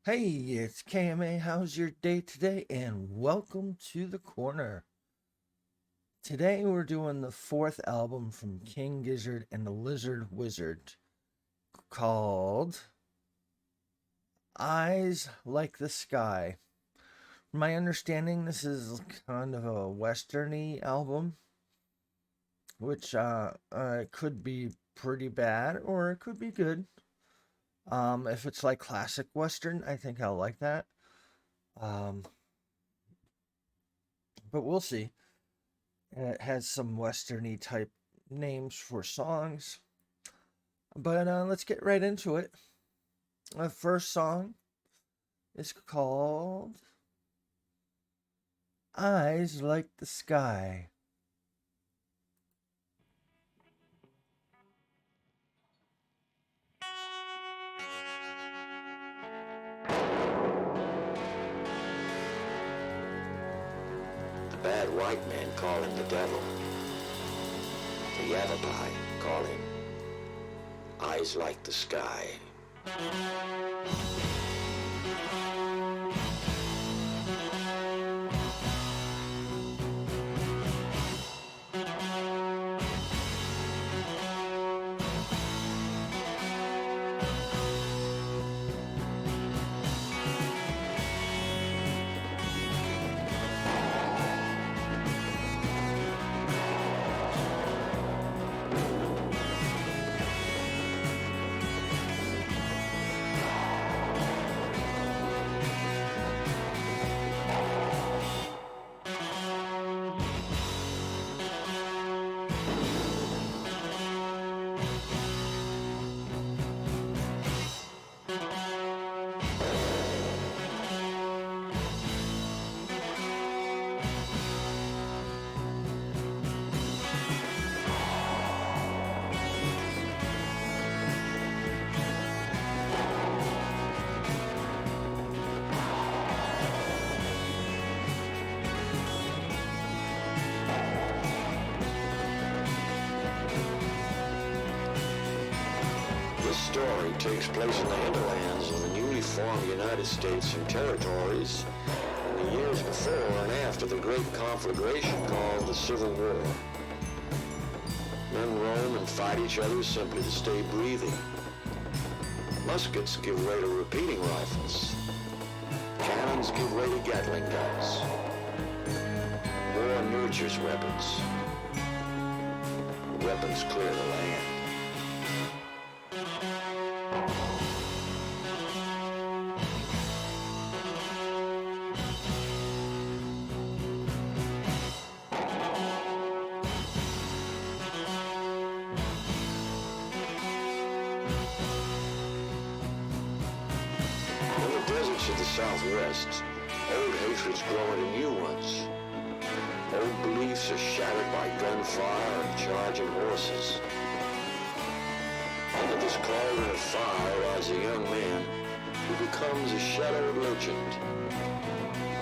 Hey, it's KMA. How's your day today? And welcome to the corner. Today we're doing the fourth album from King Gizzard and the Lizard Wizard called Eyes Like the Sky. From my understanding, this is kind of a westerny album, which could be pretty bad or it could be good. If it's like classic western, I think I'll like that. Um, but we'll see. It has some westerny type names for songs. But let's get right into it. The first song is called Eyes Like the Sky. The bad white man call him the devil. The Yavapai call him eyes like the sky. This story takes place in the hinterlands of the newly formed United States and Territories in the years before and after the great conflagration called the Civil War. Men roam and fight each other simply to stay breathing. Muskets give way to repeating rifles. Cannons give way to Gatling guns. War nurtures weapons. Weapons clear the land. In the deserts of the Southwest, old hatreds grow into new ones. Old beliefs are shattered by gunfire and charging horses. Under this cauldron of fire lies a young man who becomes a shadowed legend.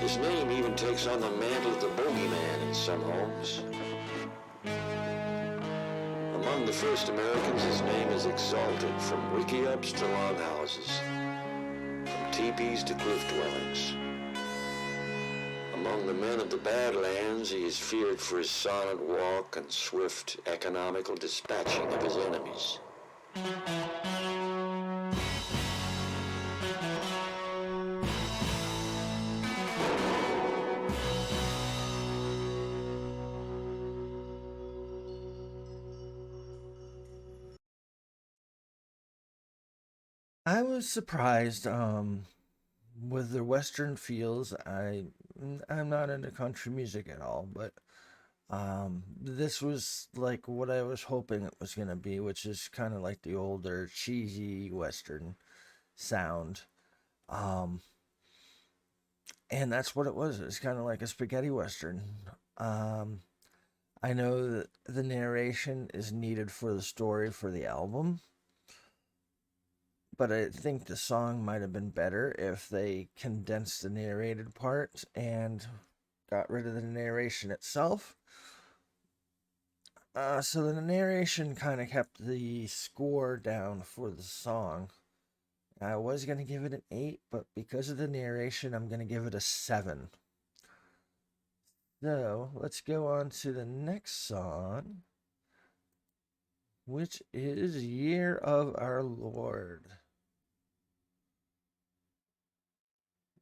His name even takes on the mantle of the bogeyman in some homes. Among the first Americans, his name is exalted from wickiups to longhouses, from teepees to cliff dwellings. Among the men of the Badlands, he is feared for his silent walk and swift, economical dispatching of his enemies. I was surprised with the western feels. I'm not into country music at all, but this was like what I was hoping it was gonna be, which is kind of like the older cheesy western sound. Um, and that's what it was. It's kind of like a spaghetti western. Um, I know that the narration is needed for the story for the album, but I think the song might have been better if they condensed the narrated part and got rid of the narration itself. So the narration kind of kept the score down for the song, I was going to give it an 8, but because of the narration, I'm going to give it a 7. So let's go on to the next song, which is Year of Our Lord.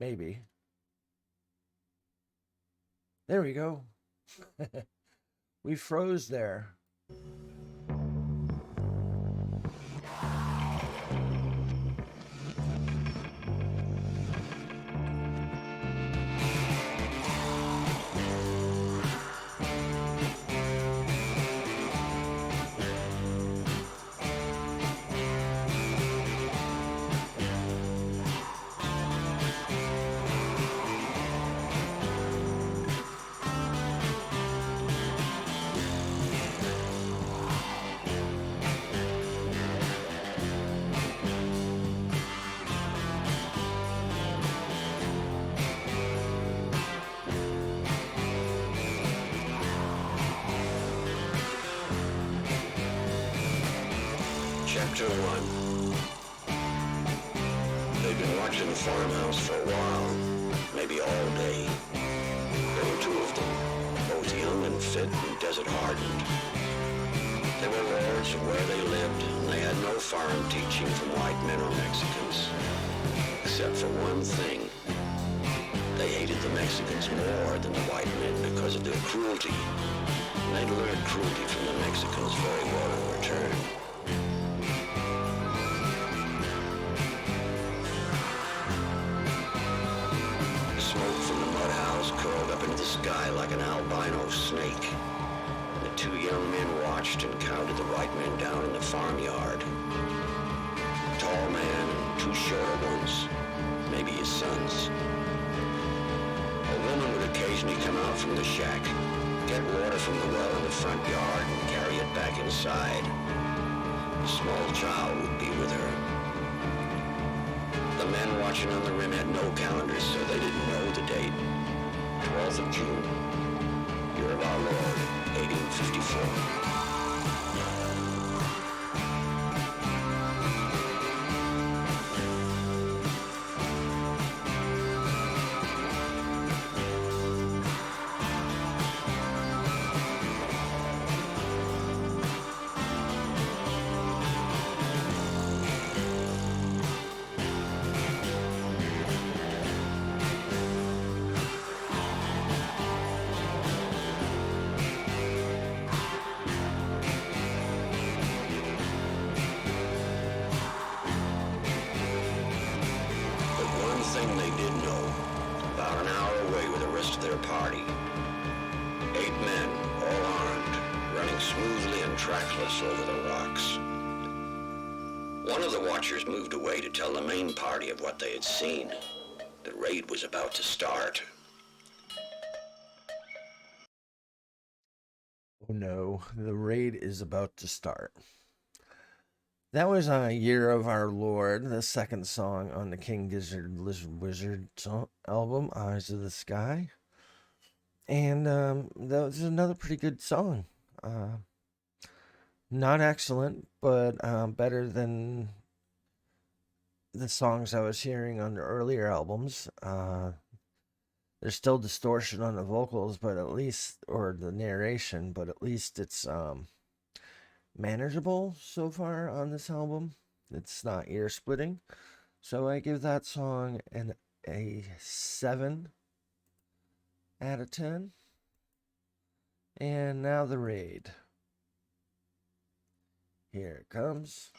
Maybe. There we go. We froze there. Chapter 1. They'd been watching the farmhouse for a while, maybe all day. There were two of them, both young and fit and desert hardened. They were lords of where they lived, and they had no foreign teaching from white men or Mexicans. Except for one thing. They hated the Mexicans more than the white men because of their cruelty. And they'd learned cruelty from the Mexicans very well in return. Smoke from the mud house curled up into the sky like an albino snake. The two young men watched and counted the white men down in the farmyard. A tall man and two shorter ones, maybe his sons. A woman would occasionally come out from the shack, get water from the well in the front yard and carry it back inside. A small child would be with her. The men watching on the rim had no calendars, so they didn't know the date. 12th of June, year of our Lord, 1854. Thing they did know, about an hour away with the rest of their party. 8 men, all armed, running smoothly and trackless over the rocks. One of the watchers moved away to tell the main party of what they had seen. The raid was about to start. Oh no, the raid is about to start. That was Year of Our Lord, the second song on the King Gizzard Wizard album, Eyes of the Sky. And that was another pretty good song. Not excellent, but better than the songs I was hearing on the earlier albums. There's still distortion on the vocals, but at least, or the narration, but at least it's manageable so far on this album. It's not ear splitting, so I give that song a 7 out of 10. And now the raid. Here it comes.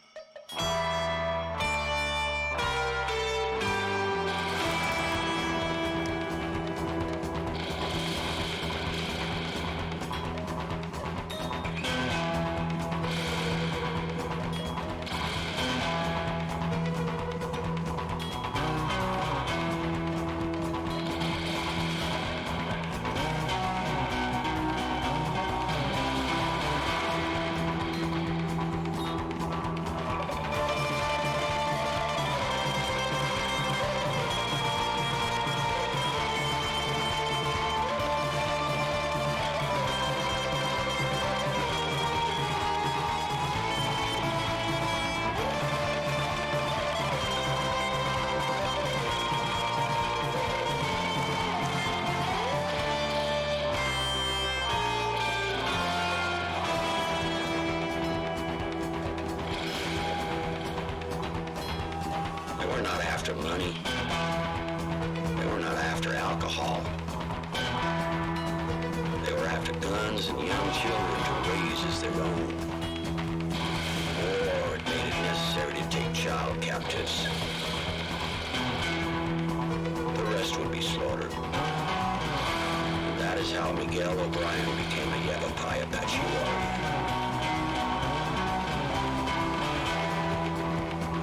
not after money. They were not after alcohol. They were after guns and young children to raise as their own. War had made it necessary to take child captives. The rest would be slaughtered. That is how Miguel O'Brien became a Yavapai Apache warrior.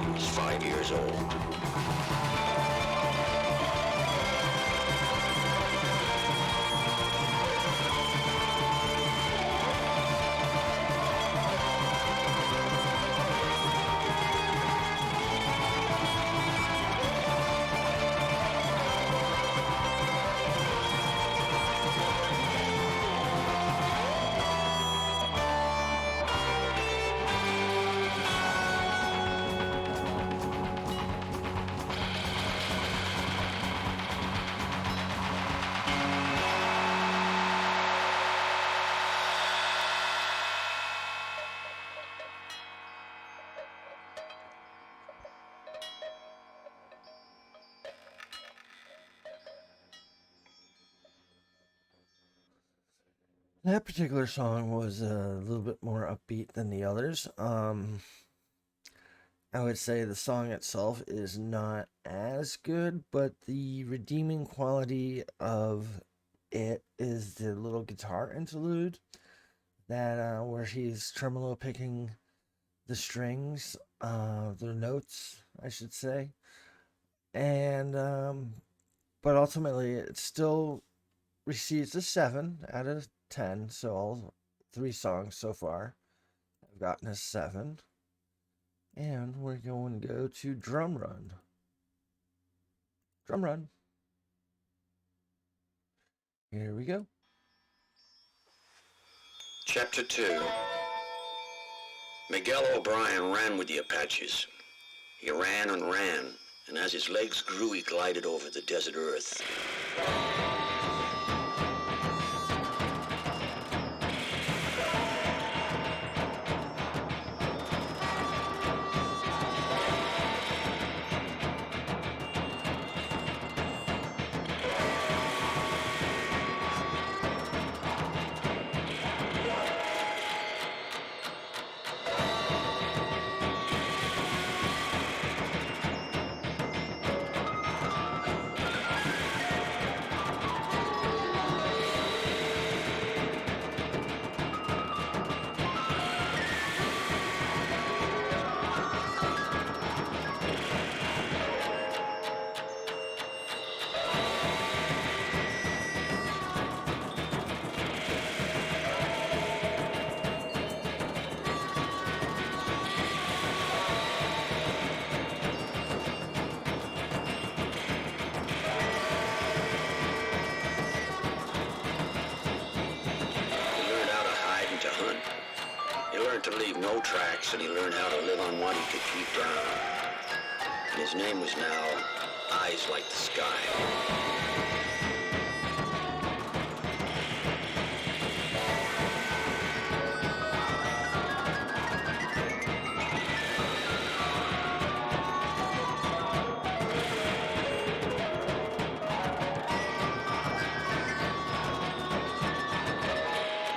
He was 5 years old. That particular song was a little bit more upbeat than the others. I would say the song itself is not as good, but the redeeming quality of it is the little guitar interlude that where he's tremolo picking the strings, the notes, I should say, and but ultimately it still receives a 7 out of 10. So all three songs so far have gotten a 7. And we're going to go to Drum Run. Drum Run. Here we go. Chapter 2. Miguel O'Brien ran with the Apaches. He ran, and as his legs grew, he glided over the desert earth. To leave no tracks, and he learned how to live on what he could keep down. And his name was now Eyes Like the Sky.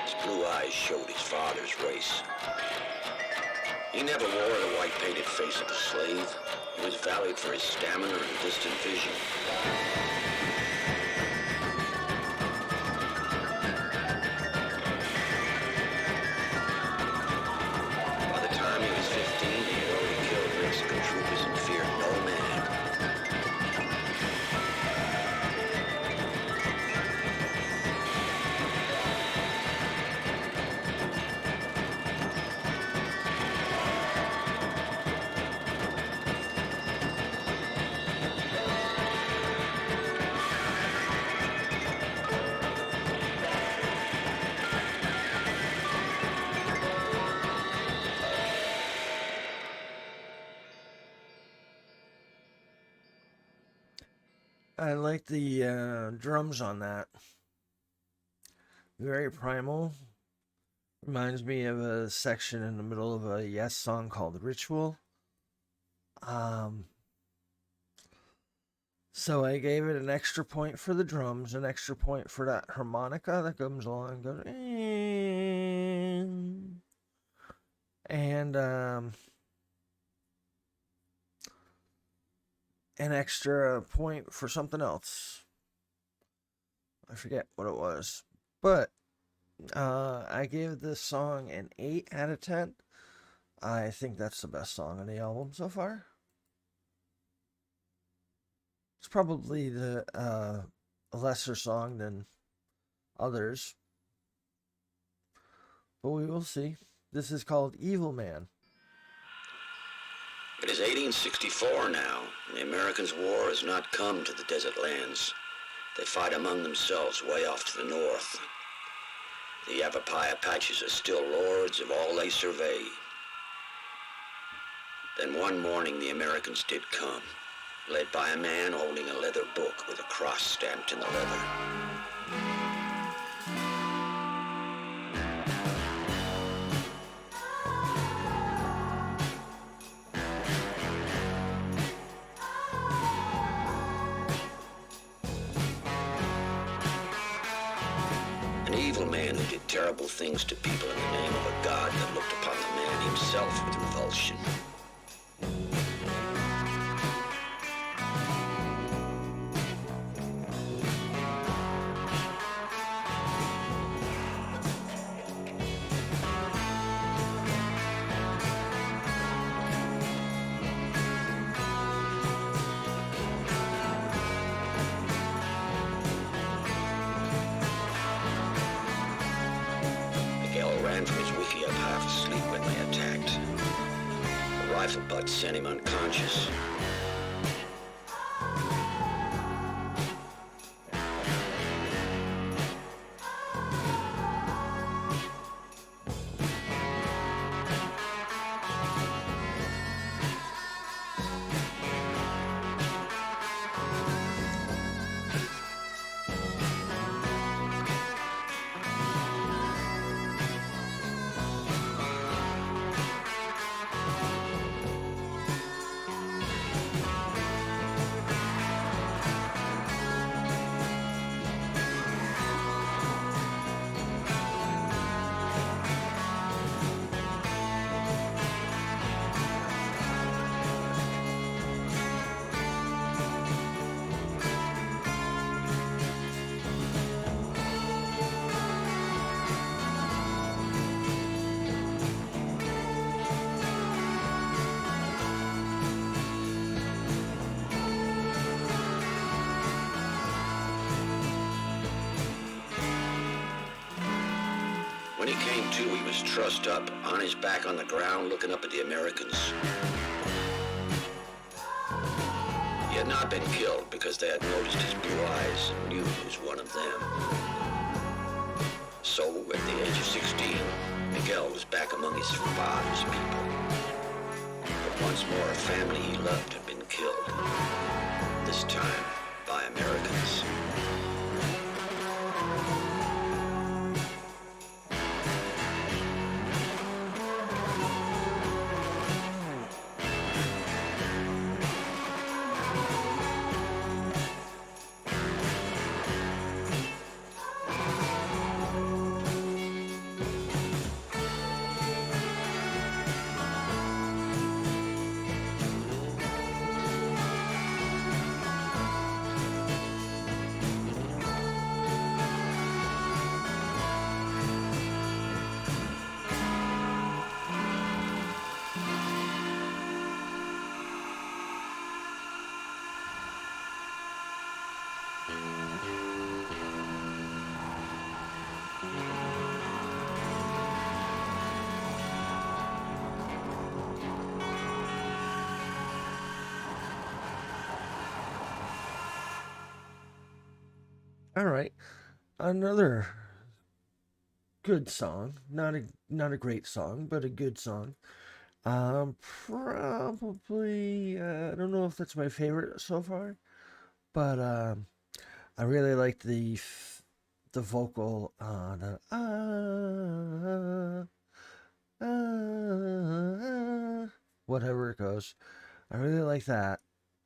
His blue eyes showed his father's race. He never wore the white-painted face of a slave. He was valued for his stamina and distant vision. By the time he was 15, he had already killed Mexican troopers and feared no man. I like the drums on that. Very primal. Reminds me of a section in the middle of a Yes song called Ritual. Um, So I gave it an extra point for the drums, an extra point for that harmonica that comes along and goes, and an extra point for something else. I forget what it was, but I gave this song an 8 out of 10. I think that's the best song on the album so far. It's probably the lesser song than others, but we will see. This is called Evil Man. It is 1864 now, and the Americans' war has not come to the desert lands. They fight among themselves way off to the north. The Yavapai Apaches are still lords of all they survey. Then one morning the Americans did come, led by a man holding a leather book with a cross stamped in the leather. An evil man who did terrible things to people in the name of a god that looked upon the man himself with revulsion. Ran from his wickiup half asleep when they attacked. A rifle butt sent him unconscious. When he came to, he was trussed up, on his back on the ground, looking up at the Americans. He had not been killed because they had noticed his blue eyes and knew he was one of them. So, at the age of 16, Miguel was back among his father's people. But once more, a family he loved had been killed. This time, by Americans. All right, another good song. Not a great song, but a good song. Probably I don't know if that's my favorite so far, but I really like the vocal the whatever it goes. I really like that.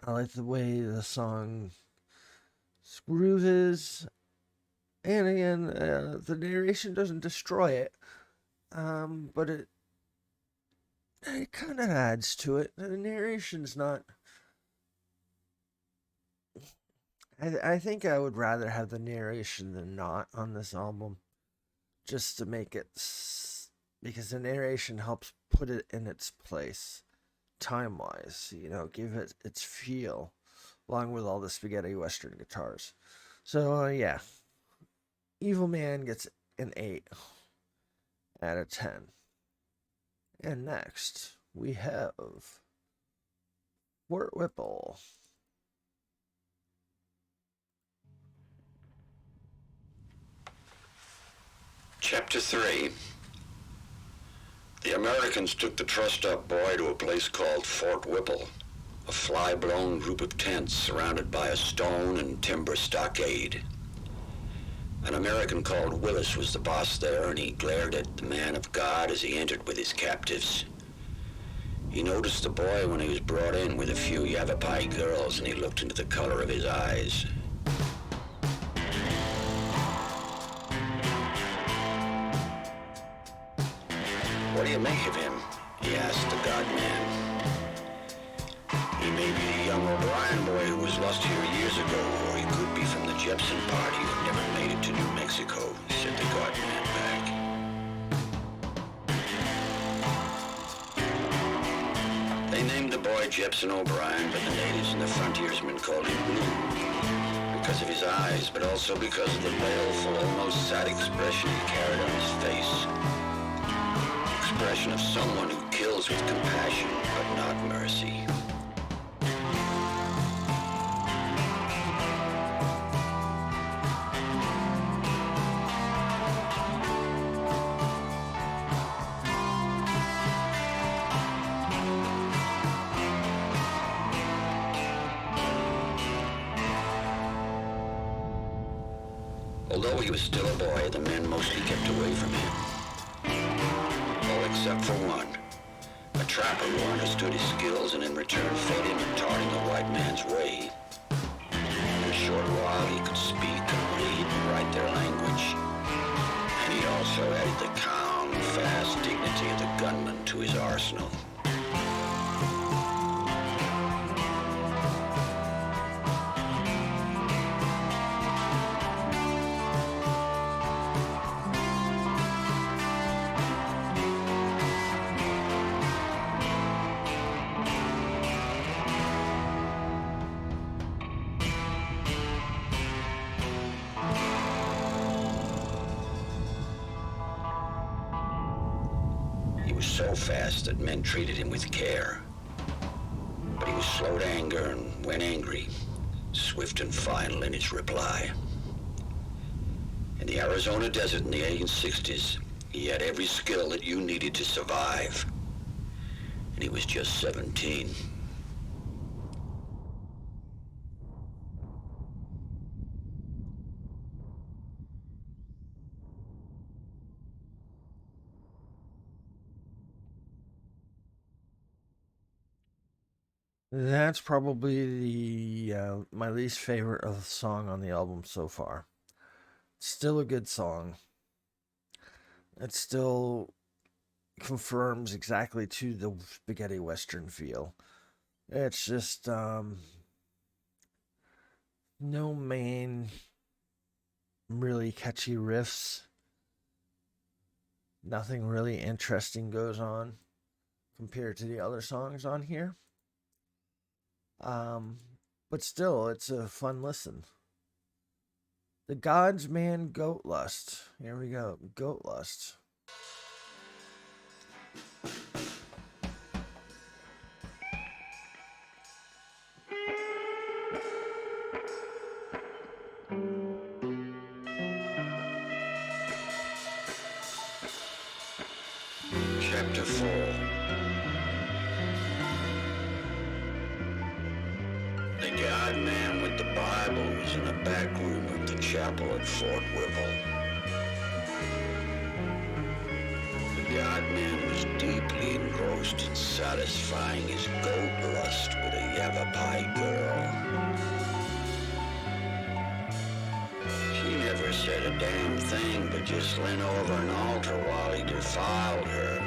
I like the way the song groove is, and again, the narration doesn't destroy it, but it kind of adds to it. The narration's not. I think I would rather have the narration than not on this album, just to make it, because the narration helps put it in its place, time wise. Give it its feel, along with all the spaghetti western guitars. So yeah, Evil Man gets an 8 out of 10. And next, we have Fort Whipple. Chapter 3. The Americans took the trussed-up boy to a place called Fort Whipple, a fly-blown group of tents surrounded by a stone and timber stockade. An American called Willis was the boss there, and he glared at the man of God as he entered with his captives. He noticed the boy when he was brought in with a few Yavapai girls, and he looked into the color of his eyes. "What do you make of him?" he asked the God-man. "He may be a young O'Brien boy who was lost here years ago, or he could be from the Jepson party who never made it to New Mexico," said the God-man back. They named the boy Jepson O'Brien, but the natives and the frontiersmen called him Blue, because of his eyes, but also because of the baleful, almost sad expression he carried on his face. Expression of someone who kills with compassion, but not mercy. Although he was still a boy, the men mostly kept away from him. All except for one, a trapper who understood his skills and in return fed him and taught him the white man's way. In a short while he could speak and read and write their language. And he also added the calm, fast dignity of the gunman to his arsenal. He was so fast that men treated him with care. But he was slow to anger, and when angry, swift and final in his reply. In the Arizona desert in the 1860s, he had every skill that you needed to survive. And he was just 17. That's probably my least favorite of the song on the album so far. It's still a good song. It still confirms exactly to the spaghetti western feel. It's just no main really catchy riffs. Nothing really interesting goes on compared to the other songs on here. But still, it's a fun listen. The God's Man Goat Lust. Here we go. Goat Lust. Chapter 4. The God-man with the Bible was in the back room of the chapel at Fort Whipple. The God-man was deeply engrossed in satisfying his goat lust with a Yavapai girl. said a damn thing, but just leant over an altar while he defiled her.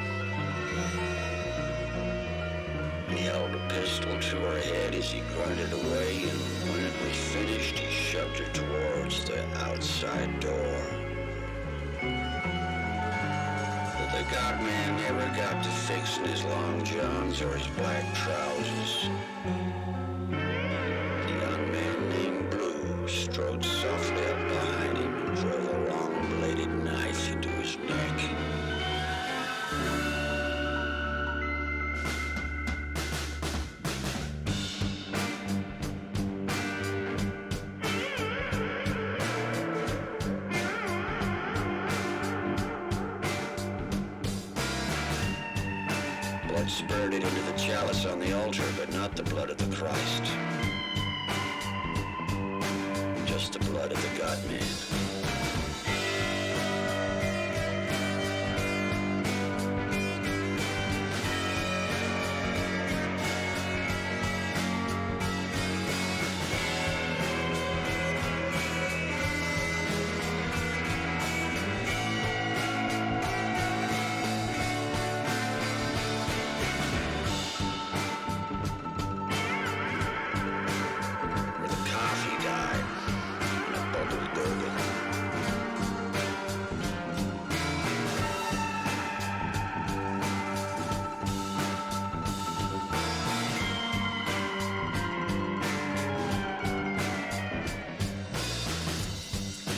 He held a pistol to her head as he grunted away, and when it was finished, he shoved her towards the outside door. But the godman never got to fixing his long johns or his black trousers. The young man named Blue strode softly up behind him and drove a long-bladed knife into his neck. Blood spurted into the chalice on the altar, but not the blood of the Christ. Just the blood of the God-man.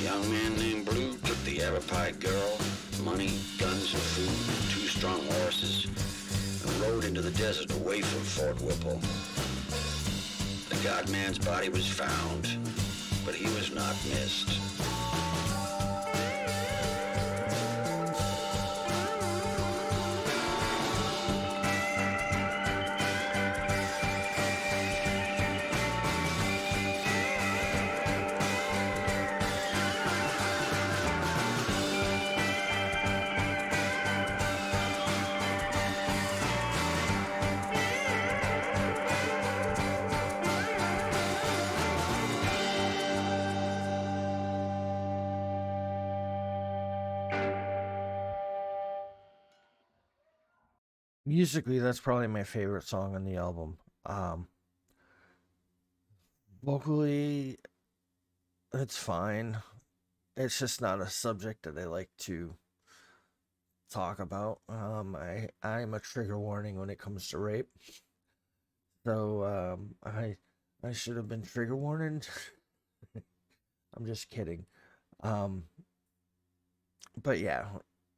Young man named Blue took the Arapai girl, money, guns, and food, and 2 strong horses, and rode into the desert away from Fort Whipple. The godman's body was found, but he was not missed. Musically, that's probably my favorite song on the album. Um, Vocally, it's fine. It's just not a subject that I like to talk about. I'm a trigger warning when it comes to rape, so I should have been trigger warned. I'm just kidding. Um, but yeah,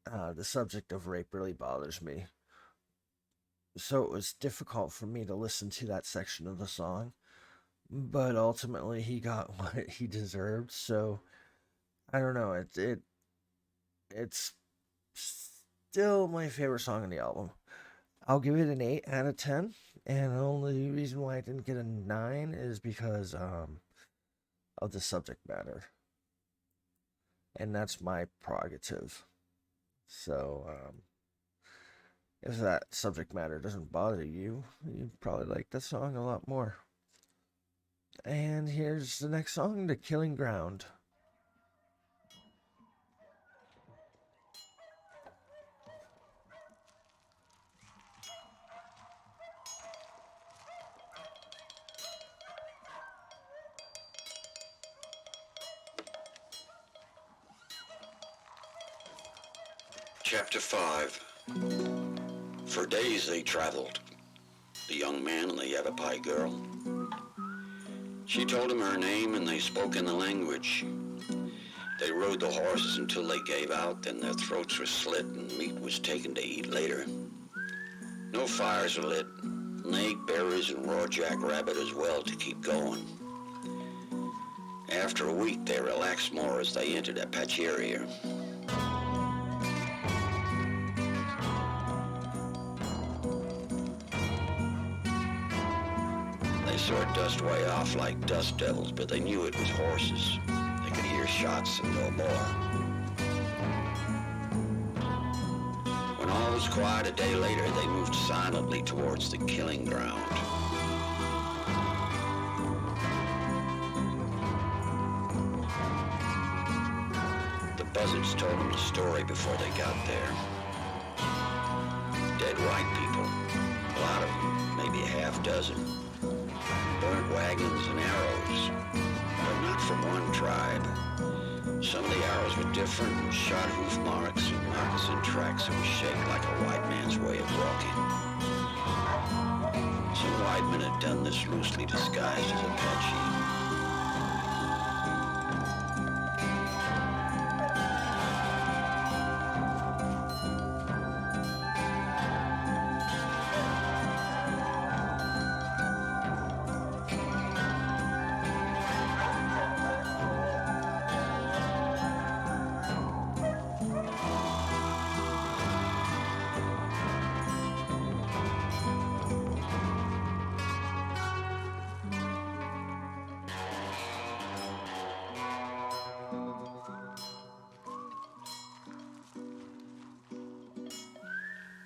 the subject of rape really bothers me. So it was difficult for me to listen to that section of the song, but ultimately he got what he deserved. So I don't know. It's still my favorite song on the album. I'll give it an 8 out of 10, and the only reason why I didn't get a 9 is because of the subject matter, and that's my prerogative. So if that subject matter doesn't bother you, you probably like the song a lot more. And here's the next song, The Killing Ground. Chapter 5. For days they traveled, the young man and the Yavapai girl. She told him her name and they spoke in the language. They rode the horses until they gave out, then their throats were slit and meat was taken to eat later. No fires were lit, and they ate berries and raw jackrabbit as well to keep going. After a week they relaxed more as they entered Apache area. They saw it dust way off like dust devils, but they knew it was horses. They could hear shots and no more. When all was quiet a day later, they moved silently towards the killing ground. buzzards told them the story before they got there. Dead white people, a lot of them, maybe a half dozen. Burnt wagons and arrows, but not from one tribe. Some of the arrows were different, and shod hoof marks and moccasin tracks that were shaped like a white man's way of walking. Some white men had done this loosely disguised as Apache.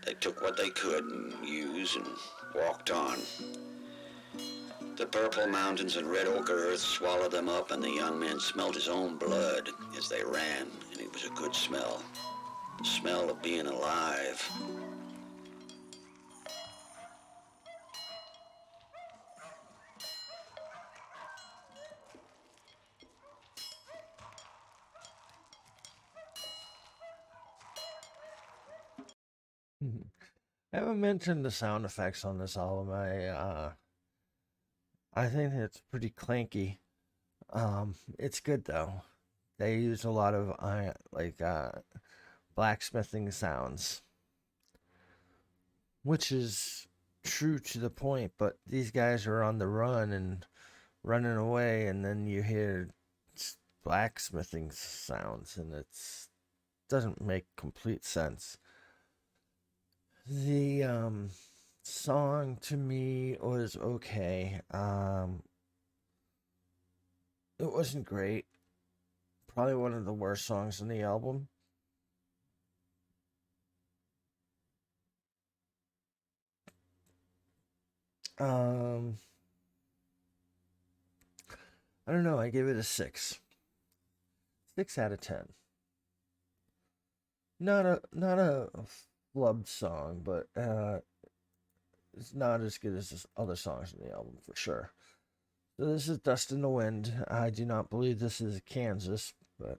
They took what they could and use and walked on. The purple mountains and red ochre earth swallowed them up, and the young man smelled his own blood as they ran, and it was a good smell. The smell of being alive. I haven't mentioned the sound effects on this album. I think it's pretty clanky. It's good though. They use a lot of blacksmithing sounds, which is true to the point. But these guys are on the run and running away, and then you hear blacksmithing sounds, and it's doesn't make complete sense. The song to me was okay. It wasn't great. Probably one of the worst songs on the album. Um, I don't know. I give it a 6. 6 out of 10. Not a flubbed song, but it's not as good as other songs in the album for sure. So this is Dust in the Wind. I do not believe this is Kansas, but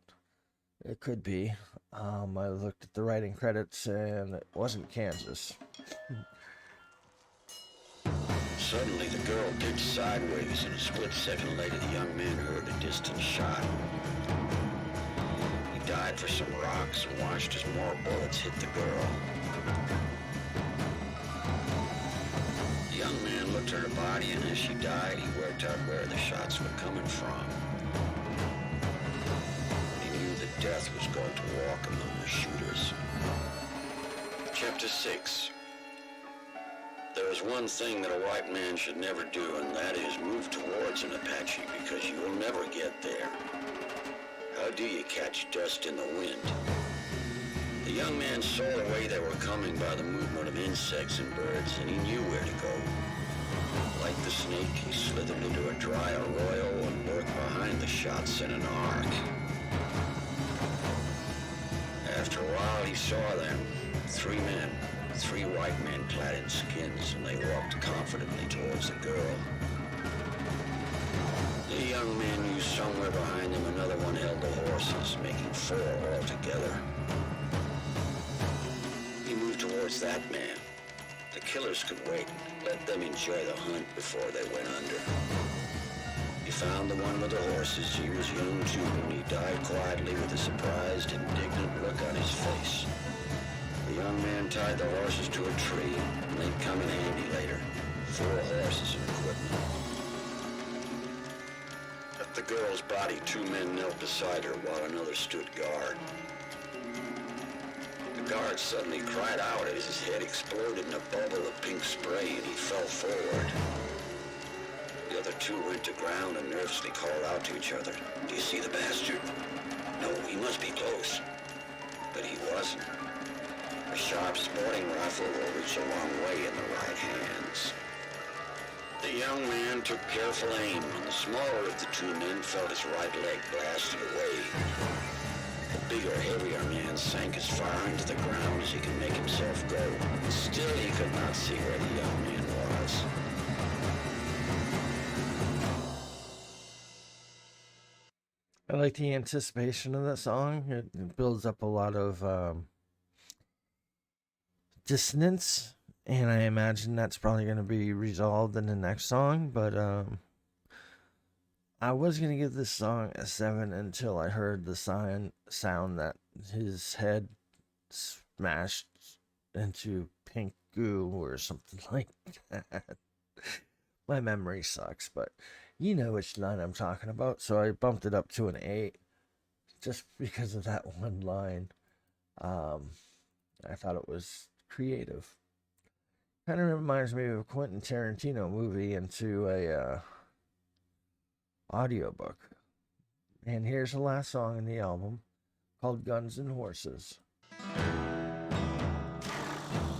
it could be. I looked at the writing credits and it wasn't Kansas. Suddenly the girl dipped sideways, and a split second later the young man heard a distant shot. He dived for some rocks and watched as more bullets hit the girl. The young man looked at her body, and as she died, he worked out where the shots were coming from. He knew that death was going to walk among the shooters. Chapter 6. There is one thing that a white man should never do, and that is move towards an Apache, because you will never get there. How do you catch dust in the wind? The young man saw the way they were coming by the movement of insects and birds, and he knew where to go. Like the snake, he slithered into a dry arroyo and worked behind the shots in an arc. After a while, he saw them, 3 men. 3 white men clad in skins, and they walked confidently towards the girl. The young man knew somewhere behind them another one held the horses, making 4 altogether. He moved towards that man. The killers could wait. Let them enjoy the hunt before they went under. He found the one with the horses. He was young too, and he died quietly with a surprised, indignant look on his face. The young man tied the horses to a tree, and they'd come in handy later. 4 horses and equipment. At the girl's body, 2 men knelt beside her while another stood guard. The guard suddenly cried out as his head exploded in a bubble of pink spray, and he fell forward. The other 2 went to ground and nervously called out to each other. "Do you see the bastard? No, he must be close." But he wasn't. A sharp sporting rifle will reach a long way in the right hands. The young man took careful aim, and the smaller of the 2 men felt his right leg blasted away. The bigger, heavier man sank as far into the ground as he could make himself go. Still he could not see where the young man was. I like the anticipation of the song. It builds up a lot of dissonance, and I imagine that's probably going to be resolved in the next song. But I was going to give this song a 7 until I heard the sound that his head smashed into pink goo or something like that. My memory sucks, but you know which line I'm talking about, so I bumped it up to an 8 just because of that one line. Um, I thought it was creative. Kind of reminds me of a Quentin Tarantino movie into a audiobook. And here's the last song in the album called Guns and Horses.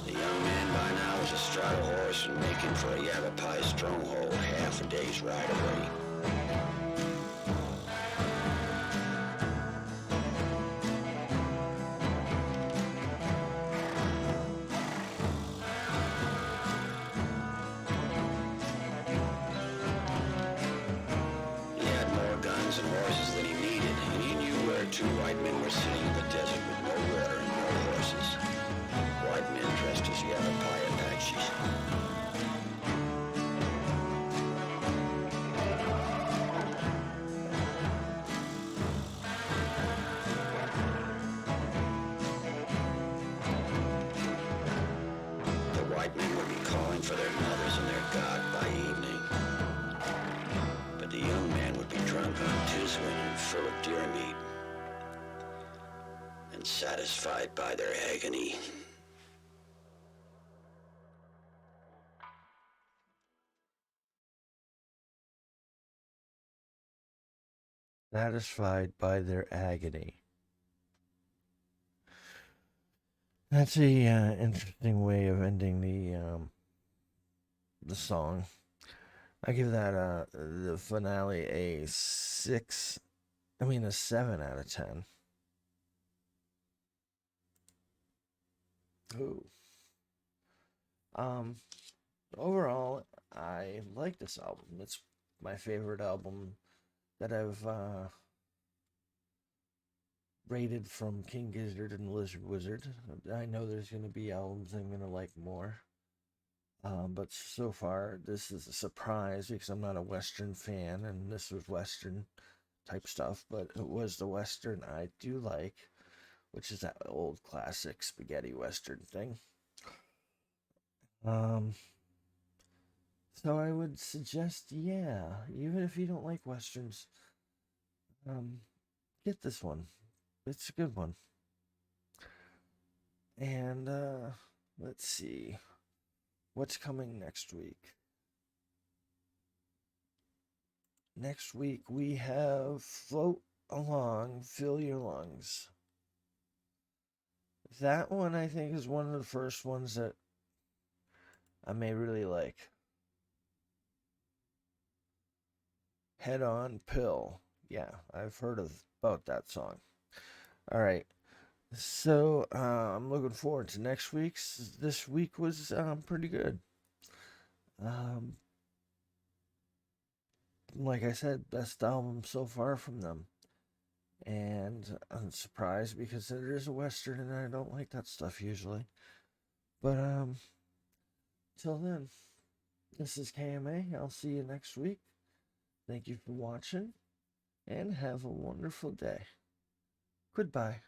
The young man by now was astride a horse and making for a Yavapai stronghold half a day's ride away. He had more guns and horses than he needed, and he knew where 2 white men were sitting in the desert with no water and no horses. White men dressed as Yavapai Apaches. The white men would be calling for their mothers and their god by evening. But the young man would be drunk on tiswin and full of deer meat, and satisfied by their agony. Satisfied by their agony. That's a interesting way of ending the song. I give that the finale a 6. I mean a 7 out of 10. Ooh. Um, Overall, I like this album. It's my favorite album that I've rated from King Gizzard and Lizard Wizard. I know there's going to be albums I'm going to like more. But so far, this is a surprise because I'm not a Western fan, and this was Western type stuff, but it was the Western I do like, which is that old classic spaghetti Western thing. Um, so I would suggest, yeah, even if you don't like Westerns, um, get this one. It's a good one. And let's see what's coming next week. Next week we have Float Along, Fill Your Lungs. That one I think is one of the first ones that I may really like. Head On Pill. Yeah, I've heard about that song. All right. So I'm looking forward to next week's. This week was pretty good. Um, like I said, best album so far from them. And I'm surprised because it is a Western and I don't like that stuff usually. But till then, this is KMA. I'll see you next week. Thank you for watching and have a wonderful day. Goodbye.